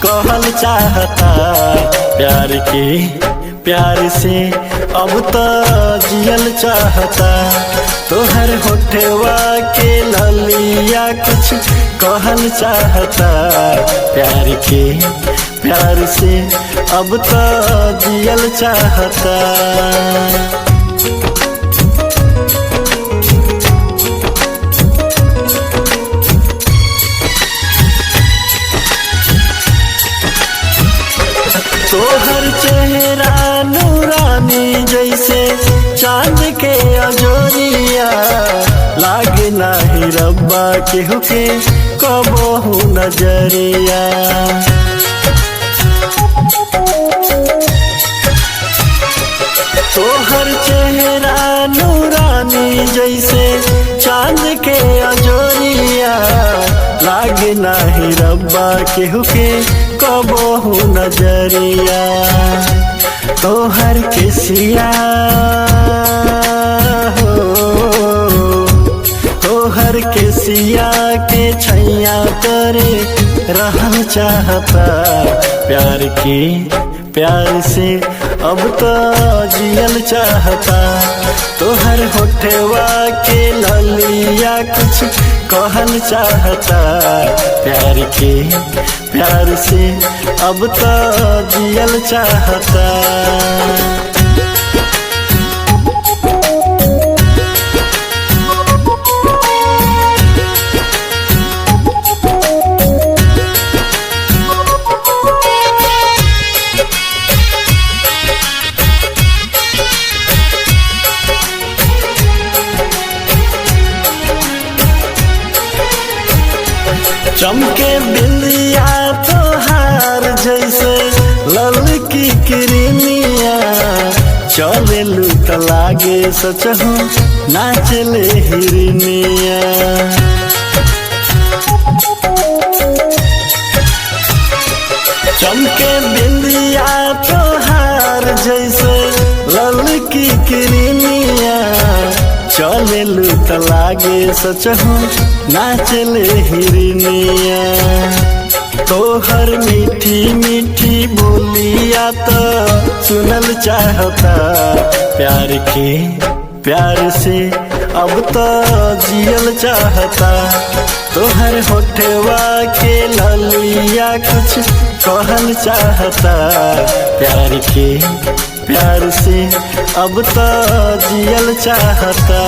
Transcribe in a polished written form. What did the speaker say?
कहल चाहता। प्यार के प्यार से अब तो जियल चाहता। तोहर होठवा के ललिया कुछ कहल चाहता। प्यार के प्यार से अब तो जियल चाहता। तोहर चेहरा नूरानी जैसे चांद के अजोरिया। लागे नाही रब्बा केहू के कबहू नजरिया। तोहर चेहरा नूरानी जैसे चांद के अजोरिया। लागे नाही रब्बा केहू के कबहू नजरिया। तोहर के सिया हो, तोहर के सिया के छैया करे रहल चाहता। प्यार के प्यार से अब तो जियल चाहता। तोहर होठवा के ललिया कुछ कहल चाहता। प्यार के प्यार से अब तो जियल चाहता। चमके बिंदिया तोहार जैसे ललकी किरनिया। चले लूट लागे सचहू नाचले हिरनिया। चमके बिंदिया तोहार जैसे ललकी किरनिया। चले लूट लागे सचहू नाचले हिरनिया। तोहर मीठी मीठी बोलिया तो सुनल चाहता। प्यार के प्यार से अब तो जियल चाहता। तोहर होठवा के ललिया कुछ कहल चाहता। प्यार के प्यार से अब तो जियल चाहता।